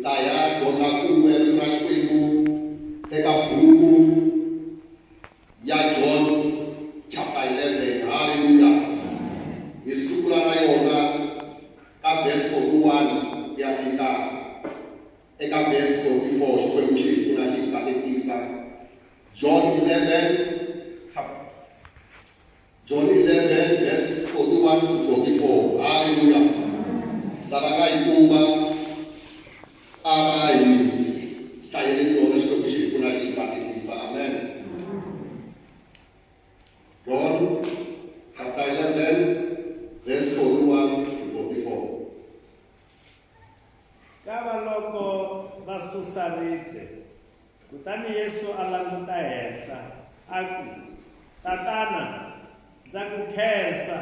taya dona kumwe na xikwembu eka buku ya John chapter 11. Hallelujah. Isukula na yona ka verse 41 ya fika eka verse 44 xikwembu xi pfuna xi katekisa. John 11 verse 41 to 44. Hallelujah. Lava nga yi kuma a hi hlayeleni yona xikwembu xi pfuna xi katekisa. Amen. John chapter 11 verse 41 to 44. Kava loko va susa ribye, kutani Yesu a languta henhla a ku, tatana, ndza ku khensa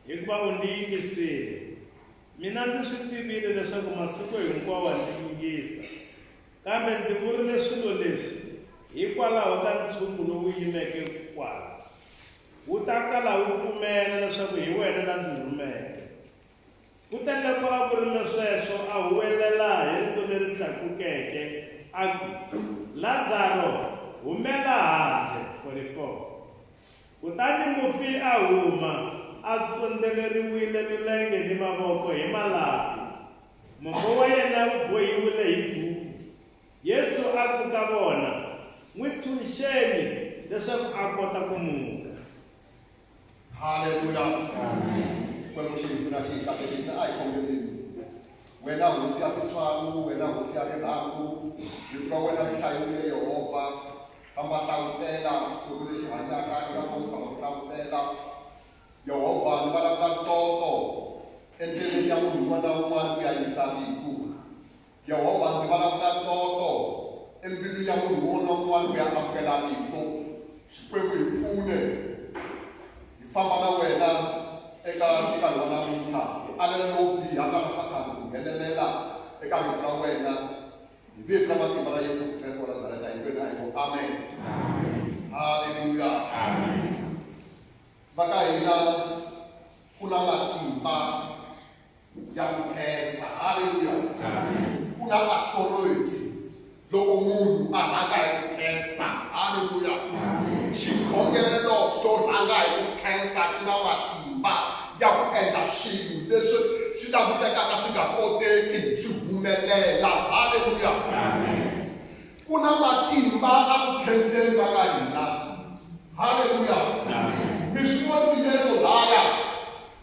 hikuva u ndzi yingisile. Mina ndzi swi tivile leswaku masiku hinkwawo ndzi yingisa, kambe ndzi vurile swilo leswi hikwalaho ka nchumu lowu yimeke kwala. Wu ta kala wu pfumela leswaku hi wena na ndzi rhumeke. Kutani loko a vurile sweswo a huwelela hi rito leri tlakukeke a ku, Lazaro, humela handle. 44. Kutani mufi a huma a tsondeleriwile milenge ni mavoko hi malapi, mombo wa yena wu bohiwile hi duku. Yesu a ku ka vona, n'wi tshunxeni leswaku a kota ku muka. Hallelujah. Kwembu xi pfuna xi katekisa a hi khongeleni. Wena hosi ya tintswalo, wena hosi ya rirhandzu, vito ra wena ri hlayile Yehova. Famba hlavutela xikwembu lexi hanyaka eka fosa ma hlavutela. Yehova ni vulavula ntoto endleleni ya munhu un'wana na un'wana ku ya yisa viku. Yehova ndzi vulavula ntoto embilwini ya munhu un'wana na un'wana ku ya amukela vito. Xikwembu hi pfune hi famba na wena eka nkarhi wa namuntlha, hi alela no biha ka Masatana ku nghenelela eka vito ra wena hi vito ra matimba ra Yesu Kreste wa Nazareta hi wena hi ngo amen. Hallelujah. Vaka hina ku na matimba ya ku khensa. Hallelujah. Ku na authority loko munhu a rhanga hi ku khensa. Hallelujah. Xikhongelo xo rhanga hi ku khensa xi na matimba ya ku endla swilo leswi swi langutekaka swi nga koteki swi humelela. Hallelujah. Ku na matimba a ku khenseni va ka hina. Hallelujah. Mi swi voni Yesu laya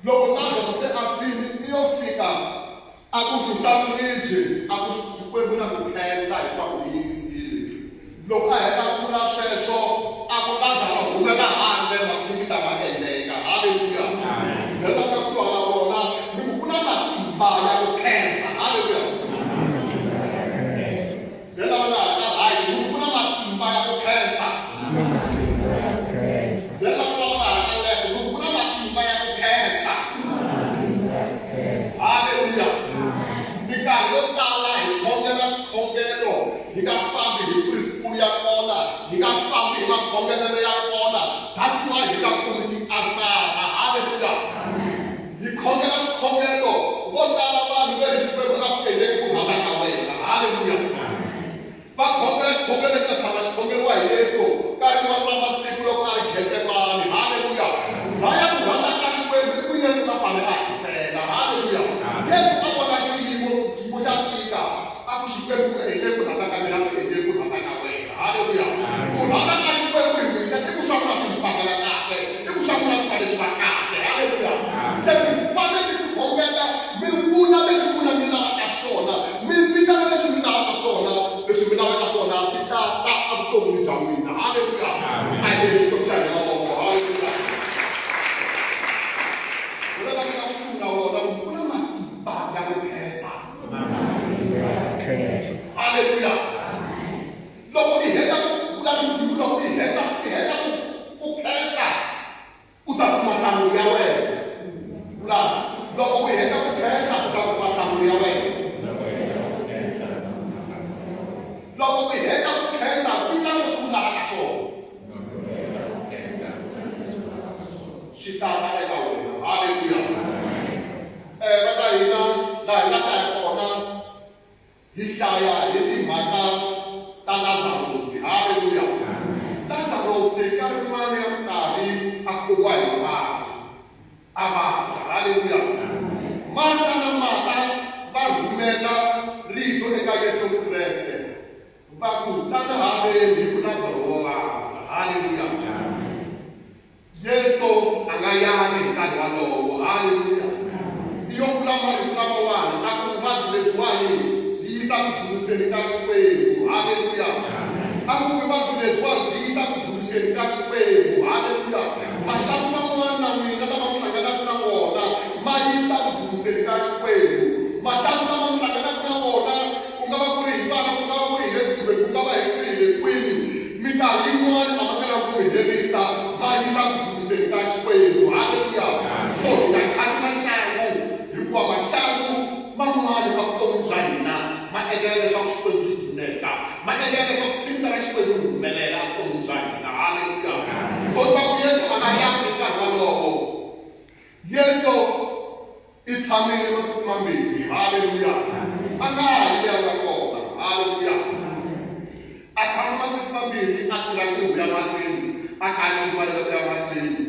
loko Lazaro se a fini i yo fika a ku susa miribye a ku xikwembu na ku khensa hikuva u yingisile. Loko a heta ku vula sweswo a ku Lazaro humela handle masiku ta va endleka. Hallelujah. Byela ka kusuhana vona ni ku na matimba ya ku khensa. Hallelujah. Byela vona ka hayi ni ku na matimba ya ku khensa. Byela vona ka leko ni ku na matimba ya ku khensa. Hallelujah. Minkarhi yo tala hi khongela xikhongelo hi nga fambi hi principle ya kona, hi nga fambi hi makhongelelo ya kona. That's why hi nga kumi tiasara. Hallelujah. Hi khongela xikhongelo vo tala vanhu va hi xikwembu a ku endleki ku rhandza ka wena. Hallelujah. Va khongela xikhongelo xi ta tshama xi khongeriwa hi Yesu ka rin'wana ra masiku loko a ri Getsemani. Hallelujah. Vaya ku rhandza ka xikwembu i ku Yesu va fanele a hi fela. Hallelujah. Yesu a vona xiyimo xa tika a ku xikwembu ku endle ku rhandza ka mina ku endle ku rhandza ka wena. Hallelujah. Ku rhandza ka xikwembu hi mina i ku swa ku na swi mi fambela kahle, i ku swa ku na swi fane swi va kahle. Hallelujah. Se mi fanele mi khongela mi vula leswi vula mi lavaka swona, mi vitana leswi mi lavaka swona, leswi mi lavaka swona swi ta ta evuton'wini bya n'wina. Hallelujah. A hi lexi xo xa hi mavoko. Hallelujah. Vula ka ku pfuna wona ku na matimba ya ku khensa. Hallelujah. Loko i heta ku vula leswi loko i heta ku khensa u ta kuma nhlamulo ya wena. Vula loko u heta ku khensa u ta kuma nhlamulo ya wena. Loko u heta ku khensa vitana leswi u lavaka swona. Swi ta ta eka wena. Hallelujah. Va ka hina laha hi nga hlaya kona hi hlaya hi timhaka ta Lazarus. Haleluya. Lazarus ka rin'wana ya minkarhi a khomiwa hi mavabyi, a vabya. Haleluya. Marta na Marta va rhumela rito eka Yesu Kreste va ku tana haleni hi ku Lazarus wa vabya. Haleluya. Yesu a nga yangi hi nkarhi walowo. Haleluya. Iyo vula marito lamawani a ku vuvabyi lebyiwani byi yisa ku dzuriseni ka Xikwembu. Haleluya. A ku vuvabyi lebyiwani byi yisa ku dzuriseni ka Xikwembu. Haleluya. Maxaku man'wana na n'wina lama mi hlanganaka na wona ma yisa ku dzuriseni ka Xikwembu. Maxaku lama mi hlanganaka na wona ku nga va ku ri hi vana, ku nga va ku ri hi le kumbe ku nga va hi ri hi le kwini, minkarhi yin'wana a ma nga lavi ku mi herisa ma yisa ku dzuriseni ka Xikwembu. Haleluya. So hi nga tshami maxangu hikuva maxangu man'wana ka vutomi bya hina ma endlela leswaku Xikwembu xi dzineka, ma endlela leswaku siku ra Xikwembu ri humelela vutomi bya hina. Haleluya. Kotwa ku Yesu a nga yangi hi nkarhi walowo. Yesu i tshamile masiku mambirhi. Haleluya. A nga ha yi yanga kona. Haleluya. A tshama masiku mambirhi a tirha ntirho ya mahlweni, a kha a chumayela ku ya mahlweni.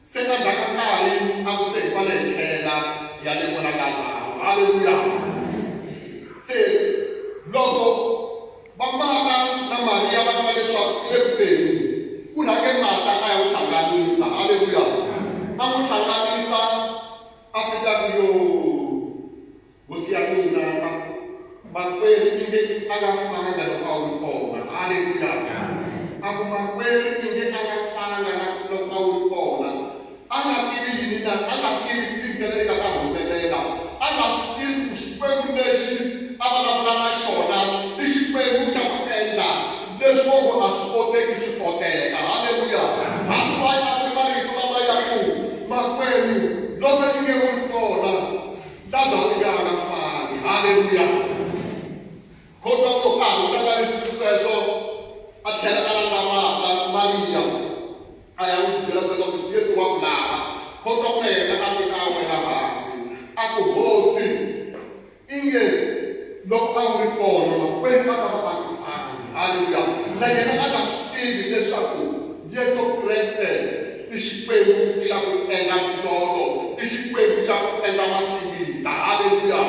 Se nga ndhaka nkarhi a ku se hi fane hi tlhela ya le vona Lazaro. Haleluya. Se loko va Marta na Maria va twa leswaku le kupeni ku rhange Marta a ya n'wi hlanganisa. Haleluya. A n'wi hlanganisa a fika ku yo hosi ya mina makwenu inge a nga fanga loko a wu ri kona. Haleluya. A ku makwenu inge a nga fanga loko a wu ri kona. A nga tivi yini na, a nga tivi siku leri nga ta humelela, a nga swi tivi ku Xikwembu lexi a vulavula na xona i Xikwembu xa ku endla leswi voko a swi koteki swi koteka. Haleluya. That's why a ri marito lama ya ku makwenu loko yi nge wu ri kona Lazaro i nga nga fangi. Haleluya. Kotwa ko karhi u hlanganisi sweswo a tlhela a landza Maria a ya n'wi byela leswaku Yesu wa ku lava. Kotwa ku yena a fika a wela hansi a ku hosi inge loko a wu ri kona makwenu a ta va a ku fangi. Haleluya. Na yena a nga swi tivi leswaku Yesu Kreste i Xikwembu xa ku endla mihlolo, i Xikwembu xa ku endla masinghita. Haleluya.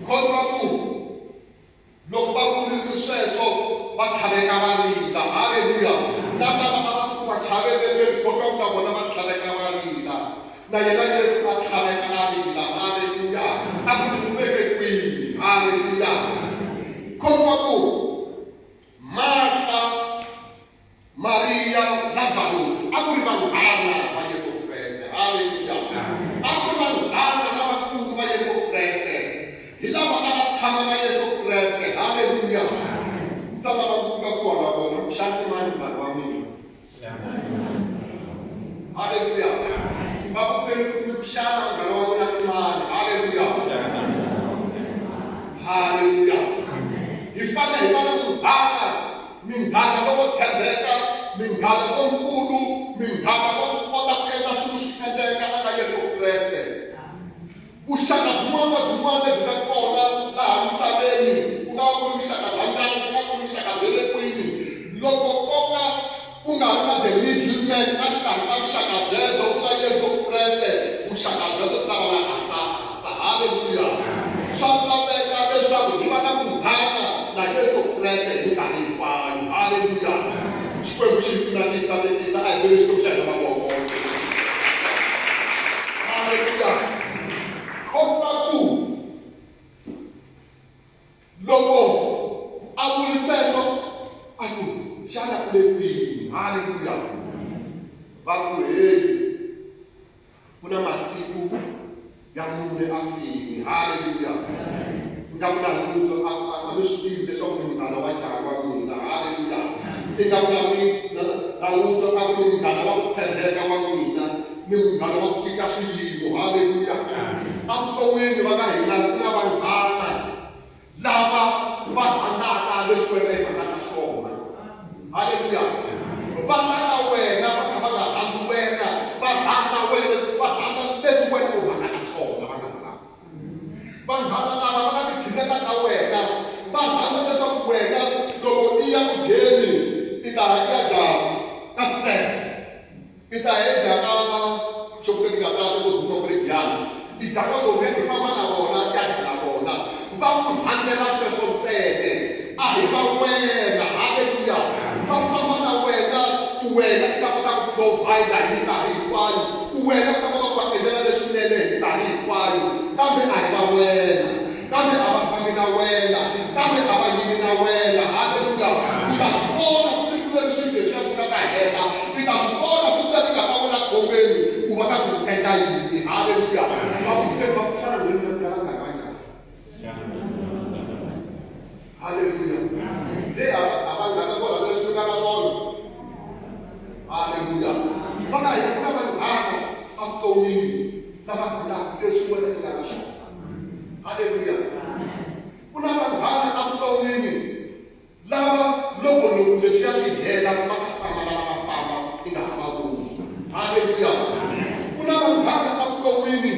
Kotwa ku loko va vurise sweswo va tlhaveka va rila. Haleluya. Na lava a va ku va chaveleleni kotwa ku na vona va tlhaveka va rila, na yena Yesu a tlhaveka a rila. Haleluya. A ku ni veke kwini. Haleluya. Kotwa ku Marta, Maria, Lazarus a ku ri vanghana va Yesu Kreste. Haleluya. A ku ri vanghana lavakulu va Yesu Kreste, hi lava a va tshama na Yesu Kreste. Haleluya. Ndzi lava ndzi fika kusuhana na vona ku xana mani vanhu va mina. Haleluya. Va ku tseni ku xana munghana wa wena i mani. Haleluya. Haleluya. Hi fane hi va na munghana, minghana loko tshembeka, minghana lonkulu, minghana loko kota ku endla swilo swi endleka eka Yesu Kreste. Vuxaka byin'wana na byin'wana lebyi nga kona laha misaveni, ku nga ku ri vuxaka bya ndyangu, ku nga ku ri vuxaka bya le kwini, loko koka ku nga ri na the middleman a xikarhi ka vuxaka byebyo ku nga Yesu Kreste, vuxaka byebyo byi ta va na hasa. Haleluya. Swa laveka leswaku hi va na munghana na Yesu Kreste hi nkarhi hinkwayo. Haleluya. Xikwembu xi pfuna xi tavetisa a hi veli Xikwembu xa hina mavoko. Haleluya. Kotwa ku loko a vuli sweswo a ku xana u le kwini. Haleluya. Va ku heyi ku na masiku ya mune a fini. Haleluya. Nga ku na lutho a mi swi tivi leswaku ni munghana wa njhani wa n'wina. Haleluya. I nga vulavuli na lutho a ku ni munghana wa ku tshembeka wa n'wina, ni munghana wa ku cinca swiyimo. Haleluya. Evuton'wini va ka hina ku na vanghana lava va rhandzaka leswi wena i rhandzaka swona. Haleluya. Va rhandza wena va kha va nga rhandzi wena, va rhandza wena, va rhandza leswi wena u rhandzaka swona. Vanghana lava va nga titshiketa ka wena va rhandza leswaku wena loko I ya ku dyeni I ta ya dya ka steak I ta ya dya ka xo ka ti nga tala ku duma bregiyani I dya sweswo I famba na vona ya dya na vona va ku rhandzela sweswo ntsena a hi va wena haleluya va famba na wena wena I ta kota ku provide hi nkarhi hinkwayo wena I ta kota ku va endlela leswinene hi nkarhi hinkwayo kambe a hi va wena kambe a va fambi na wena kambe a va yimi na wena haleluya I ta swi vona siku leri xilo lexiya xi nga ta hela I ta swi vona siku leri I nga ta vona khomeni ku va ta ku endla yini haleluya va ku tshemba ku xana lweni leri nga nga kanjhani haleluya se a va nga ta kona leswi nga na swona haleluya va nga hi ku na vanhu hava a vuton'wini lava endlaka leswi wena I nga na swona haleluya ku na vanhu hava a vuton'wini lava loko leswiya swi hela va ta famba lava va famba I nga ha va voni haleluya ku na vanhu hava a vuton'wini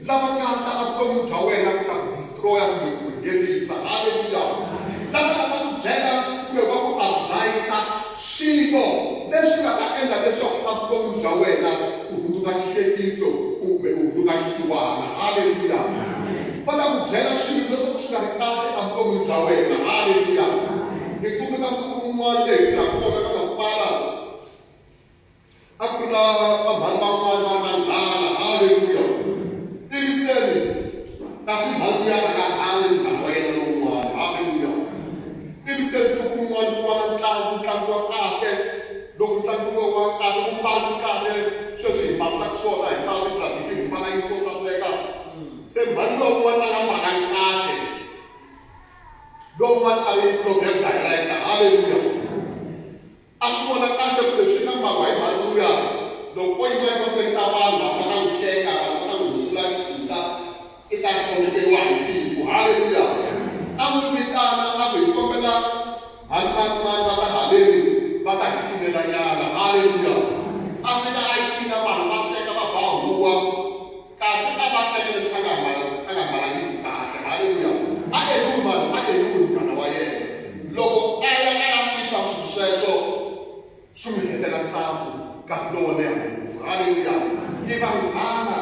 lava nga ta a vuton'wini bya wena ku ta ku destroya kumbe ku herisa haleluya lava nga ta ku byela kumbe va ku advise swilo leswi nga ta endla leswaku a vuton'wini bya wena u hundzuka xihlekiso kumbe u hundzuka xisiwana haleluya va ta ku byela swilo leswaku swi nga ri kahle a vuton'wini bya wena haleluya ni tsundzuka siku rin'wana leyi na ku kona ka masipala a ku na vanhu van'wana va vanghana haleluya tiviseni kasi mhangu ya nga hangi nkarhi wa yena lowun'wana haleluya tiviseni siku rin'wana ku va na ntlangu wa kahle loko ntlangu wa kahle ku mbala kahle sweswi hi mbarisaka swona hi mbala tradition hi mbala yi swo saseka se mhangu lowun'wana a nga mbalanga kahle lowun'wana a ri program director haleluya a swi vona kahle ku leswi nga mbariwa hi mhanguya loko yi va emahlweni ka vanhu va kota ku hleka va kota ku hula xihundla I ta khomekeriwa hi siku haleluya a n'wi vitana a ku hi kombela van'wana va ta haleni va ta hi cinelanyana haleluya a fika a yi cina vanhu va hleka va ba huwa kasi a va hleka leswi a nga mbalangiki kahle haleluya a endliwi mhana wa yena loko a ya switha swilo sweswo swi n'wi hetela ntsambu nkarhi lowo leha ngopfu haleluya I vanghana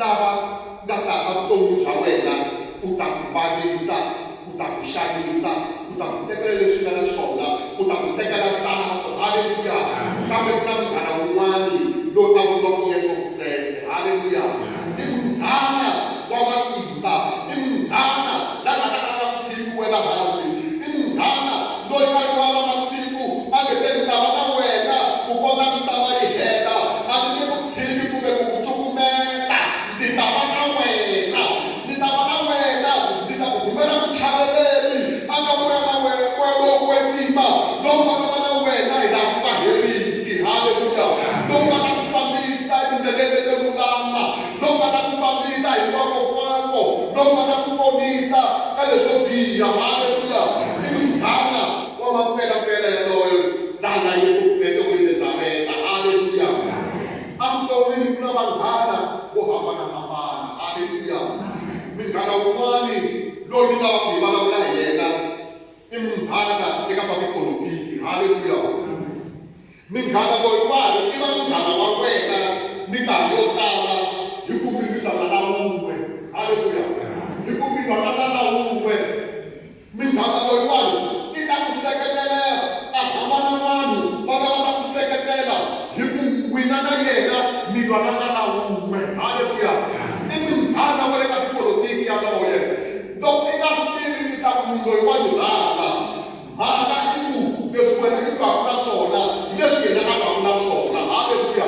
lava nga ta va vutomi bya wena u ta ku vavisa u ta ku xanisa u ta ku tekela leswi nga na swona u ta ku tekela ntsako haleluya kambe ku na munghana wun'wani loyi a vuriwaka Yesu Kreste haleluya I munghana wa matimba I munghana la nga ta ka ku tshikiwela hansi I munghana loyi a riwala masiku a nge teni ta va na wena ku kota misava yi hela a ti nge ku tshiki kumbe ku ku cukumeta ndzi ta va na wena ndzi ta va na wena ndzi ta ku rhumela muchaveleli a nga vuya na wena lowu kwetsima lowu nga ta va na wena hi laha ku nga heriki haleluya lowu nga ta ku fambisa etindleleni leti lulama lowu nga ta ku fambisa hi nkokokwako lowu nga ta ku ponisa ka leswo biha haleluya I munghana wa mampelampela yaloyo la nga Yesu Kreste wa Nazareta haleluya a vuton'wini ku na vanghana vo hambanahambana haleluya munghana wun'wani loyi ni lava ku hi vulavula hi yena I munghana eka swa tipolotiki haleluya munghana loyiwani I va munghana wa wena minkarhi yo tala hi ku mirisana na wun'we haleluya hi ku mivanana na wun'we munghana loyiwani I ta ku seketela a hambana vanhu va lava ta ku seketela hi ku wina na yena mi lwanana na wun'we haleluya I munghana wa le ka tipolotiki yaloye loko I nga swi tivi mi ta ku munhu loyiwani rhanga mhaka I ku leswi wena I twaka na swona hi leswi yena a twaka na swona haleluya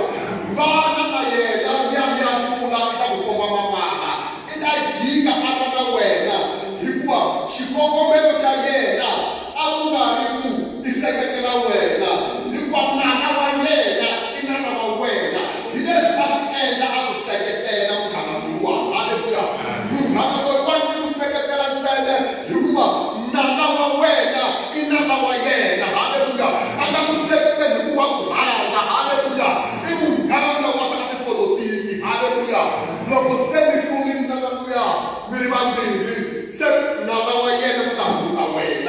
vana na yena miyamiyakula I ta ku komba mavana I ta jika a ta na wena hikuva xikongomelo xa yena a ku nga ri ku I seketela wena hikuva nana wa yena I nana wa wena hi leswi a swi endla a ku seketela munghana loyiwani haleluya munghana loyiwani I ku seketela ntsena hikuva nana wa wena I nana wa yena haleluya a nga ku seketela hikuva ku rhandza haleluya I munghana wa swa tipolotiki haleluya loko se mi hlulini na luya mi ri vambirhi se nana wa yena ku ta hundzuka wena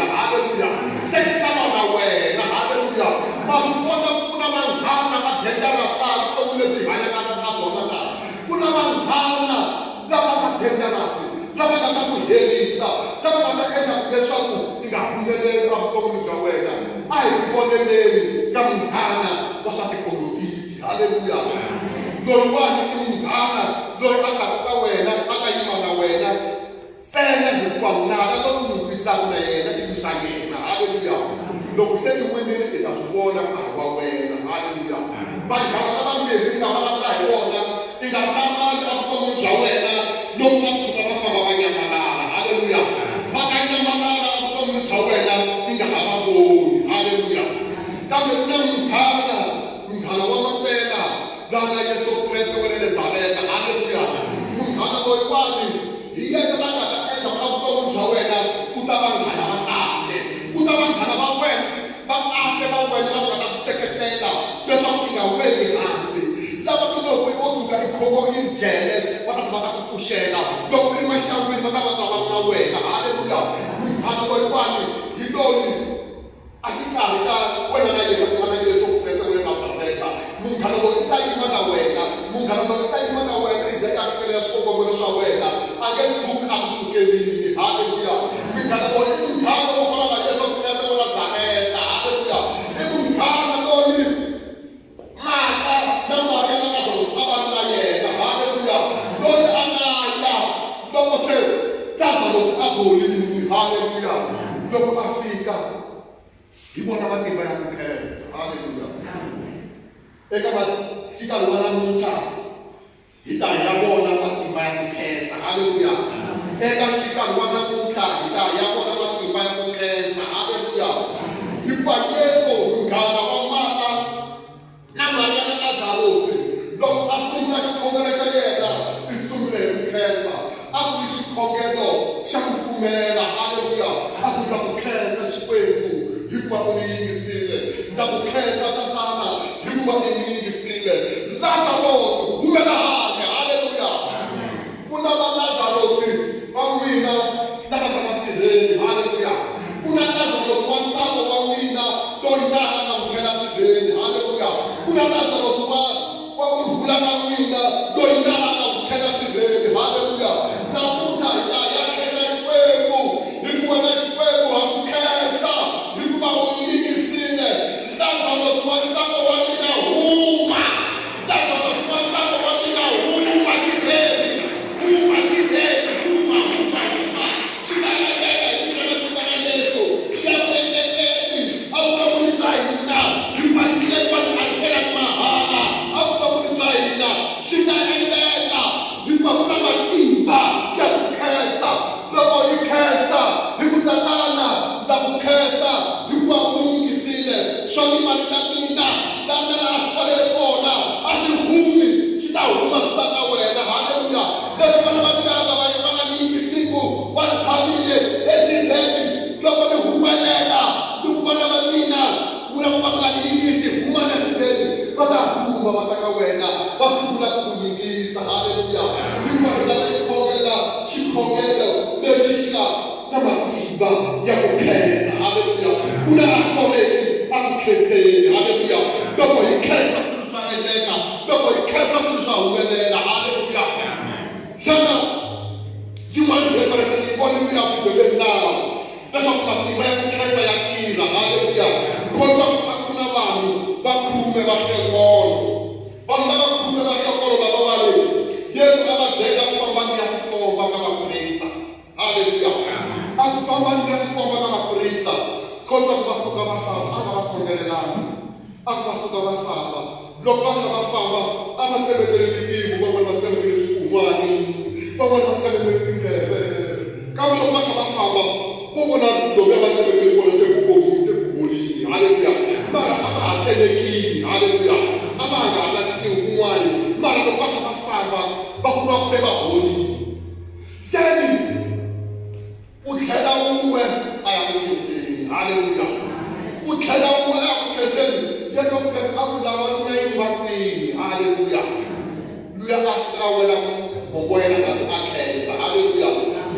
lemeni ka munghana wa swa tipolotiki. Haleluya. Loyiwani i munghana loyi a taka ka wena a nga yima na wena ntsena hikuva nala loyi u n'wi lwisaka na yena i lwisa yena. Haleluya. Loko se i winile i ta swi vona nkarhi wa wena. Haleluya. Vanghana lavambirhi i nga vulavula hi vona i nga tshamaji evuton'wini bya wena loko va suka va famba va nyamalala. Haleluya. Va nga nyamalala evuton'wini bya wena i nga ha va voni. Haleluya. Kambe ku na munghana wa mampela lana Yesu Kreste wa le Nazareta. Haleluya. Munghana loyiwani hi yena la nga ta endla evuton'wini bya wena ku ta vanghana va kahle, ku ta vanghana va wena va kahle va wena lava nga ta ku seketela leswaku i nga weli hansi, lava ku loko i wo tshuka i khombo i njhele va ta va ta ku pfuxela, loko i ri maxangwini va ta va ta va na wena. Haleluya. Munghana loyiwani hi loyi a xikarhi ka wena na yena ku nga na Yesu Kreste wa le Nazareta. Munghana loyi i ta yima na wena, munghana loyi i ta yima na wena i ze a fikelela swikongomelo swa wena, a nge tshuki a ku sukelini. Haleluya. Munghana loyi i munghana wo fana na Yesu Kreste wa Nazareta. Haleluya. I munghana loyi Marta na Maria na Lazarus a va ri na yena. Haleluya. Loyi a nga ya loko se Lazarus a golini. Haleluya. Loko a fika hi vona matimba ya Nkhensa. Haleluya. Eka nkarhi wa namuntlha hi ta ya vona matimba ya Nkhensa. Haleluya. Eka nkarhi wa namuntlha hi ta ya vona matimba ya Nkhensa. Haleluya. Hikuva Yesu munghana wa Marta na Maria na Lazarus loko a sungula xikhongelo xa yena i sungule hi Nkhensa. A ku ri xikhongelo xa ku pfumela. Haleluya. A ku ndza ku khensa Xikwembu hikuva u ni yingisile, ndza ku khensa tatana hikuva u ni yingisile. Lazarus humela handle. Haleluya. Ku na va Lazarus va n'wina lava nga masirheni. Haleluya. Ku na Lazarus wa ntsako wa n'wina loyi na a nga n'wi chela sirheni. Haleluya. Ku na Lazarus wa kurhula na n'wina loyi na a nga n'wi chela sirheni. Haleluya. Namuntlha hi ta ya khensa Xikwembu hikuva na Xikwembu ha ku khensa hikuva u yingisile. Lazarus wa ntsako wa mina huma, Lazarus wa ntsako wa mina huma sirheni, huma sirheni, huma. Swi ta endleka hi vito na vito ra Yesu, swi ya ku endlekeni evuton'wini bya hina. Hi fanekele ku va ti hakela mahala evuton'wini bya hina. Swi ta endleka hikuva ku na matimba ya ku khensa. Loko hi khensa hi ku tatana ndza ku khensa hikuva u ni yingisile. Swa timali ta mina lana a swi fanele kona a swi humi, swi ta huma swi ta ka wena. Haleluya. Leswi vana va mina va nga ni yingisiku va tshamile esirheni, loko ni huwelela ni ku vana va mina ku la ku va nga ni yingisi huma esirheni, va ta huma va ta ka wena va sungula ku ku yingisa. Haleluya. Hikuva hi lava hi khongela xikhongelo lexi xi nga na matimba ya ku khensa. Haleluya. Ku na authority a ku khenseni. Haleluya. Loko hi khensa swilo swa endleka, loko hi khensa swilo swa humelela. Haleluya. Xana yin'wana reference ni voni ku ya Bibeleni nawu leswaku matimba ya ku khensa ya tirha. Haleluya. Kota ku na vanhu va 10 va hlekolo, vanhu lava 10 va hlekolo lava va ri Yesu a va byela ku famba ni ya tikomba ka vaprista. Haleluya. A ku famba ni ya tikomba ka vaprista, kota ku va suka va famba a nga va khongelelanga, a ku va suka va famba. Loko va kha va famba a va tsemetele timpimo, van'wana va tsemetele swikun'wani, van'wana va tsemetele tindleve. Kambe loko va kha va famba vo vona lomu va tsemetele kona se ku bolini. Haleluya. Mara a va ha tselekini. Haleluya. A va nga ha lavi tin'wani, mara loko va kha va famba va kuma ku se va bolini. Seni u tlhela un'we a ya ku khenseni. Haleluya. U tlhela un'we a ya ku khenseni. Yesu Kreste a ku lava 9 vatini. Haleluya. Luya a fika a wela momoyeni kasi a khensa. Haleluya.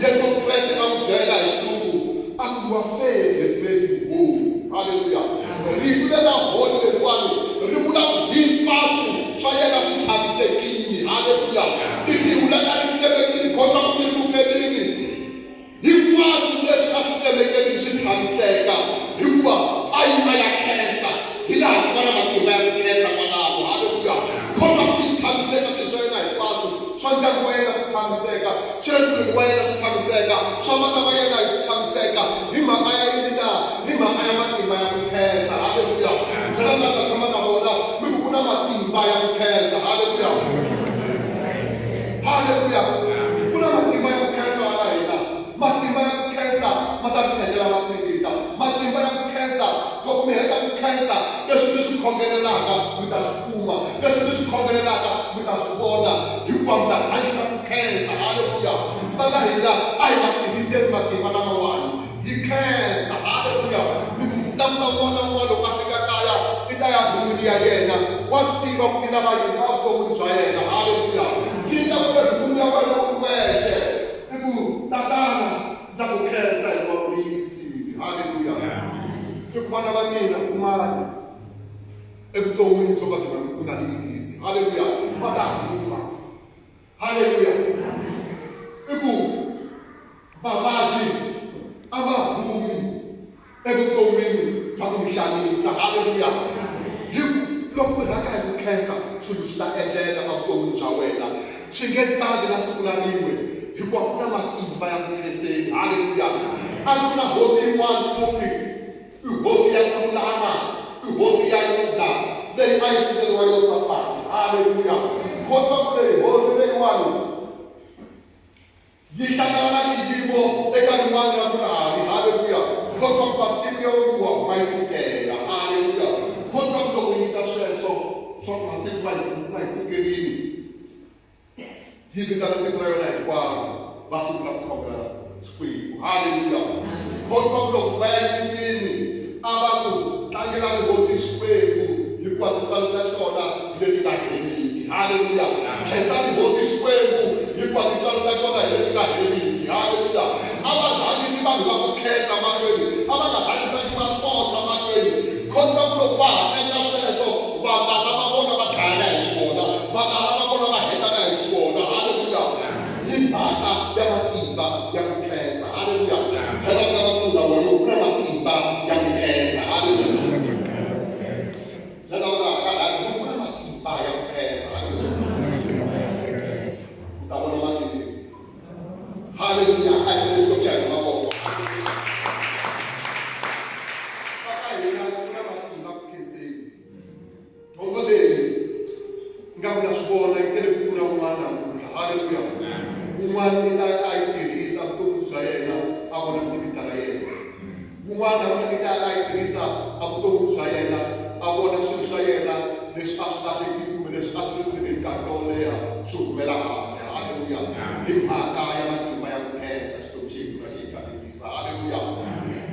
Yesu Kreste a n'wi byela hi xilungu a ku wa faith has made you whole. Haleluya. Rito leri holi leriwani ri vula ku hinkwaswo swa yena swi tshamisekile. Haleluya. Tihula ta ri tsemekile kota ku mi pfukelini. Hinkwaswo leswi a swi tsemekile swi tshamiseka hikuva a yima ya khensa. endlela masingita matimba ya ku khensa loko mi heta ku khensa leswi mi swi khongelelaka mi ta swi kuma leswi mi swi khongelelaka mi ta swi vona hikuva mi ta hanyisa ku khensa haleluya vana hina a hi ma tiviseni matimba lamawani hi khensa haleluya na n'wana loko a fika kaya i ta ya ndhumini ya yena wa swi tiva ku mina va yini va vuton'wini bya yena haleluya fika ku ndhumini ya wena u wexe i ku tatana ndza ku khensa hi va ku yingisile haleluya i ku vana va mina kumani evuton'wini byo ka byi nga yingisi haleluya va ta huma haleluya i ku vavabyi a va humi evuton'wini bya ku mi xanisa haleluya hi loko mi rhanga hi ku khensa swilo swi ta endleka ka vuton'wini bya wena swi nge tsangi na siku na rin'we hikuva ku na matimba ya ku khenseni haleluya a ku na hosi yin'wana futhi i hosi ya ku lulama i hosi ya yuda leyi a yi vitaniwa yosafati haleluya kota ku leyi hosi leyiwani yi hlangana na xiyimo eka rin'wana ra nkarhi haleluya kota ku matiko yo luwa ma yi pfukela haleluya kota ku loko yi ta sweswo swa ku matiko ma yi pfukelini yi vitana tiko ra yona hinkwaro va sungula ku khongela xikwembu haleluya kota ku loko va ya endlini a va ku tlangelani hosi xikwembu hikuva tintswalo ta xona leti nga heliki haleluya khensani hosi xikwembu hikuva tintswalo ta xona hi leti nga heliki haleluya a va hanyisi vanhu va ku khensa mahlweni a va nga hanyisaki masocha mahlweni kota ku loko va ha endla sweswo vangana va vona va dlaya hi xivona vangana va vona va hetana hi xivona haleluya hi mhaka ya matimba ya ku khensa haleluya phela ku lava sungula wena ku na matimba ya ku khensa haleluya phela ku na matimba ya ku khensa haleluya ta vona masiku haleluya a hi leswi ku chaya mavoko swivona yi tele ku pfuna un'wana namuntlha haleluya un'wana i ta a yi tirhisa vutomi bya yena a vona sivita ra yena un'wana i ta a yi tirhisa a vutomi bya yena a vona swilo swa yena leswi a swi lahlekile kumbe leswi a swi risile nkarhi wo leha swi humela handle haleluya hi mhaka ya matimba ya ku khensa xitori xeku na xi hi kambirisa haleluya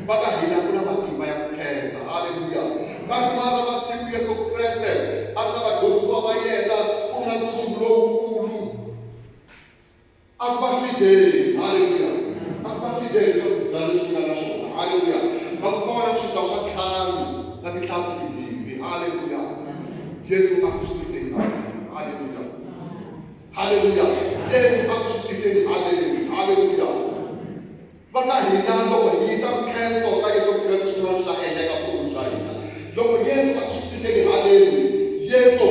va ka hina ku na matimba ya ku khensa haleluya ka rin'wana ra masiku Yesu Kreste a ri na vadyondzisiwa va yena ku na ntshungu lowukulu a ku va fideli haleluya a ku va fideli swakudya leswi nga na swona haleluya va ku kona swakudya swa ntlhanu na tinhlampfi timbirhi haleluya Yesu a ku swi tiseni haleluya haleluya Yesu a ku swi tiseni haleluya va ka hina loko hi yisa nkhenso ka Yesu Kreste swin'wana swi ta endleka vutomi bya hina loko Yesu a ku swi tiseni haleluya Yesu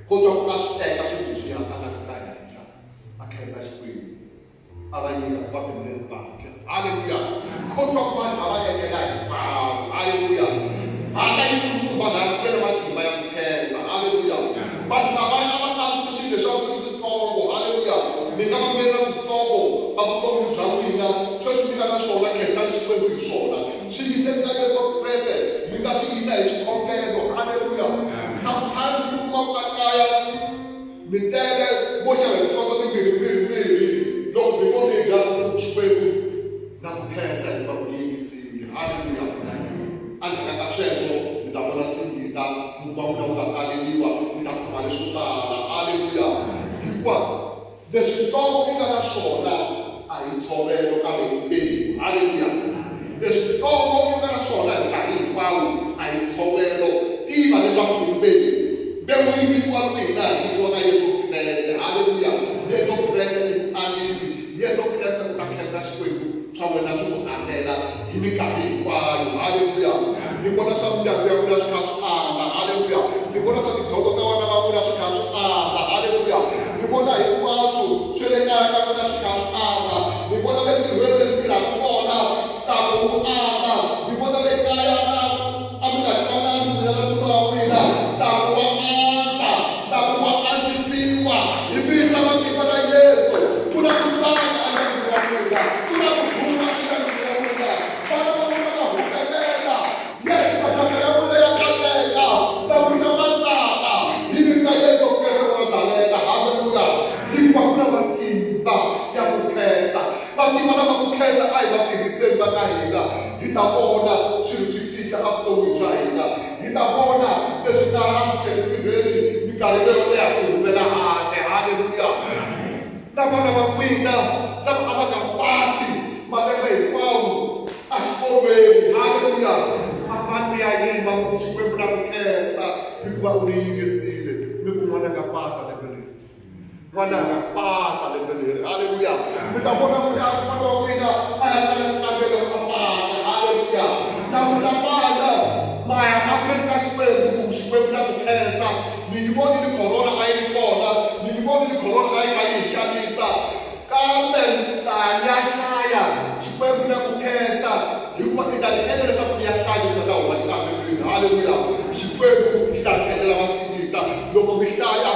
kota ku a swi teka swilo leswi a nga ta henhla a khensa xikwembu a va nyika va pfumeleli vatla haleluya kota ku vanhu a va endlela hinkwavo haleluya mhaka yi kusumba laha ku na matimba ya ku khensa haleluya vanhu lavaya a va languti swilo leswi a swi ri switsongo haleluya mi nga va mi ri na switsongo a vutomi bya n'wina sweswi mi nga na swona khensani xikwembu hi swona swi yiseni ka Yesu Kreste mi nga swi yisa hi xikombelo haleluya sometimes mi kuma ku ka kaya mi tele vo xava hi swona timbirhi loko before mi dya xikwembu na ku khensa hi va ku yingisile haleluya endzhaku ka sweswo mi ta vona singita mi va n'wina ku ta taleliwa mi ta kuma leswo tala haleluya hikuva leswitsongo mi nga na swona a hi ntshovelo kambe mbewu haleluya leswitsongo mi nga na swona hi nkarhi hinkwawo a hi ntshovelo tiva leswaku hi mbewu yi yisiwa kwina hi yisiwa ka Yesu Kreste haleluya Yesu Kreste ni muanisi Yesu Kreste ku ta khensa xikwembu swa wena swi ku andlela hi minkarhi hinkwayo haleluya ni vona swa mindyangu ya vona swi kha swi anda haleluya ni vona swa tidyondzo ta vana va vona swi kha swi anda haleluya ni vona hinkwaswo swi le kaya ka vona swi kha swi anda ni vona le tirhweni leri tirhaka kona ntsako wu anda ni vona le kaya a mi nga twanani n'wina na nuna wa n'wina ntsako wa andza ntsako wa andzisiwa hi vito ra matimba ra Yesu ku na ku tsaka eka nuna wa n'wina ku na ku huma eka nuna wa n'wina ta vona swilo swi cinca evuton'wini bya hina hi ta vona leswi tala swi tlherisirheli minkarhi leyo leha swi humela handle haleluya na vana va n'wina lava a va nga pasi malembe hinkwawo exikolweni haleluya fambani ya yima Xikwembu na ku khensa hikuva u ni yingisile mi ku n'wana nga pasa lembe leri n'wana nga pasa lembe leri haleluya mi ta vona n'wana wa n'wina a ya tsala xikambelo a pasa haleluya na n'wina vana maya mahlweni ka Xikwembu ku Xikwembu na ku khensa mi yi vonile corona a yi ri kona mi yi vonile corona a yi kha yi hi xanisa kambe tani ya hlaya Xikwembu na ku khensa hikuva i ta ni endla leswaku ni ya hlaya leswi nga ta huma xikambelweni haleluya Xikwembu xi ta ni endlela vasikita loko mi hlaya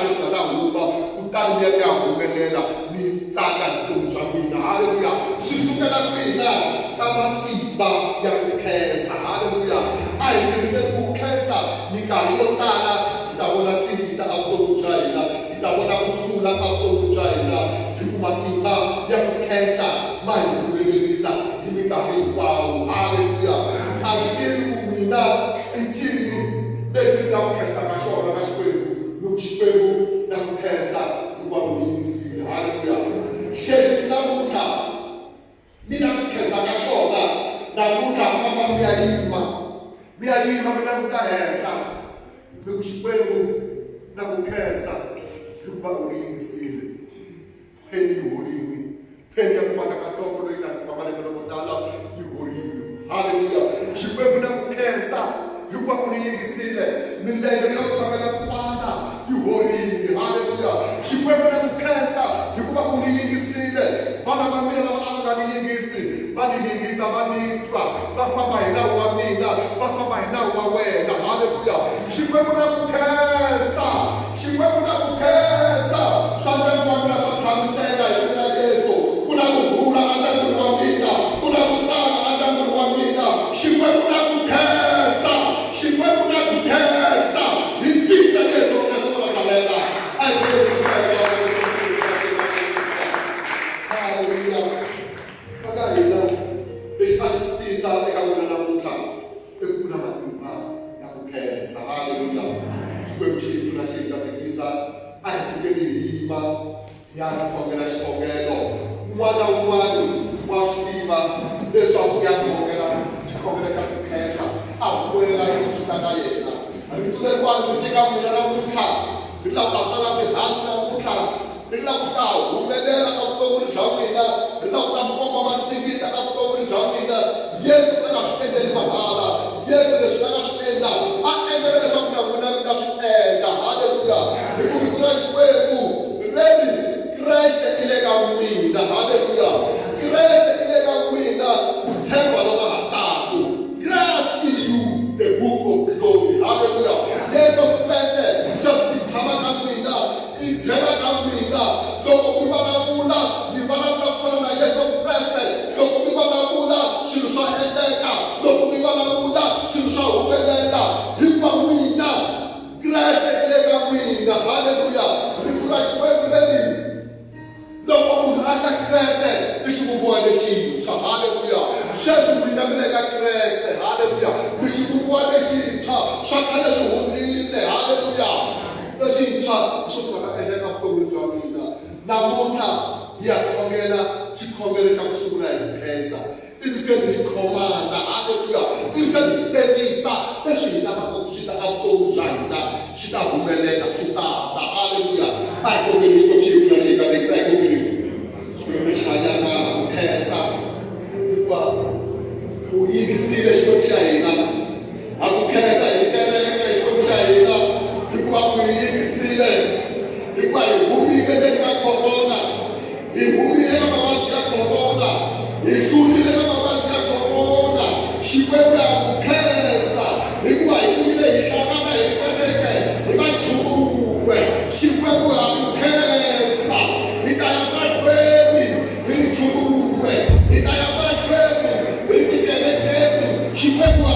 leswi nga ta huma kutani mi ya ku ya humelela mi tsaka hi vutomi bya mina haleluya swi sukela kwina ka matimba ya ku khensa haleluya a hi tirhiseni ku khensa minkarhi yo tala hi ta vona sikita a vutomi bya hina hi ta vona ku hlula ka vutomi bya hina hi ku matimba ya ku khensa ma hi humelerisa hi minkarhi hinkwawo haleluya a hi tivi ku mina i ncini leswi nga ku khensaka xona ka Xikwembu loko Xikwembu na ku khensa hikuva u yingisile haleluya xexi namuntlha mina ku khensa ka xona namuntlha famba mi ya yima mi languta henhla mi ku Xikwembu na ku khensa hikuva u yingisile pheni yi horile pheni ya ku pata ka nhloko loyi nga si famba lembe loko tala yi horile haleluya Xikwembu na ku khensa hikuva u ni yingisile milenge ya ku fambela ku pata yi horile haleluya Xikwembu na ku khensa hikuva u ni yingisile vana va mina lava a va nga ni yingisi va ni yingisa va ni twa va famba hi nawu wa mina va famba hi nawu wa wena haleluya Xikwembu na ku khensa Xikwembu na ku khensa swa ndyangu wa mina swa tshamiseka hi mina Yesu ku na kurhula endyangwini wa mina ku na ku tsaka endyangwini wa mina Xikwembu na ku khensa Xikwembu na ku khensa hi vito ra Yesu Kristo wa Nazareta haleluya aka hina lexi a xi tisa eka wena namuntlha i ku na matimba ya ku khensa haleluya Xikwembu xi hi pfuna xi hi katekisa a hi sukeli hi yima ya khongela xikhongelo un'wana na un'wana wa swi tiva leswaku ya khongela xikhongelo xa ku khensa a humelela hi ku swi ka yena rito leriwani ri teka mina namuntlha ri lava ku tsala mihandzu namuntlha ri lava ku ta humelela ka vuton'wini bya mina ri lava ku ta komba masikita ka vuton'wini bya mina Yesu a nga swi endleli mahala Yesu leswi a nga swi endla a endlela leswaku na n'wina mi ta swi endla haleluya hi ku vito ra Xikwembu leni Kreste i le ka n'wina haleluya Kreste i le ka n'wina ku tshemba loko ha taku Christ in you the book of glory haleluya Yesu Kreste xi tshama ka n'wina i byela ka n'wina loko mi vulavula mi vulavula ku fana na Yesu Kreste loko mi vulavula swilo swa endleka loko mi vulavula swilo swa humelela hikuva n'wina Kreste i le ka n'wina haleluya rito ra Xikwembu leri loko munhu a ka Kreste i xivumbiwa lexintshwa haleluya sweswi n'wina mi le ka Kreste haleluya mi xivumbiwa lexintshwa swa khale swi humile haleluya lexintshwa swo ka nga endleka vuton'wini bya mina namuntlha hi ya khongela xikhongelo xa ku sungula hi khensa ivi se hi khomanda haleluya ivi se hi tekisa leswi hi lavaka ku swi ta ka vutomi bya hina swi ta humelela swi ta ta haleluya a hi kombeli xikwembu xi pfuna xi hi katekisa hi kombeli xikwembu xi hanyaka ku khensa hikuva u yingisile xikwembu xa hina a ku khensa hi kereke xikwembu xa hina hikuva u yingisile hikuva hi humile le ka corona hi humile ka mavabyi ya corona hi hlulile ka mavabyi ya corona Xikwembu ya ku khensa hikuva hi vuyile hi hlangana hi kereke hi vachume Xikwembu ya ku khensa hi ta ya mahlweni hi chume hi ta ya mahlweni hi tikerekeni Xikwembu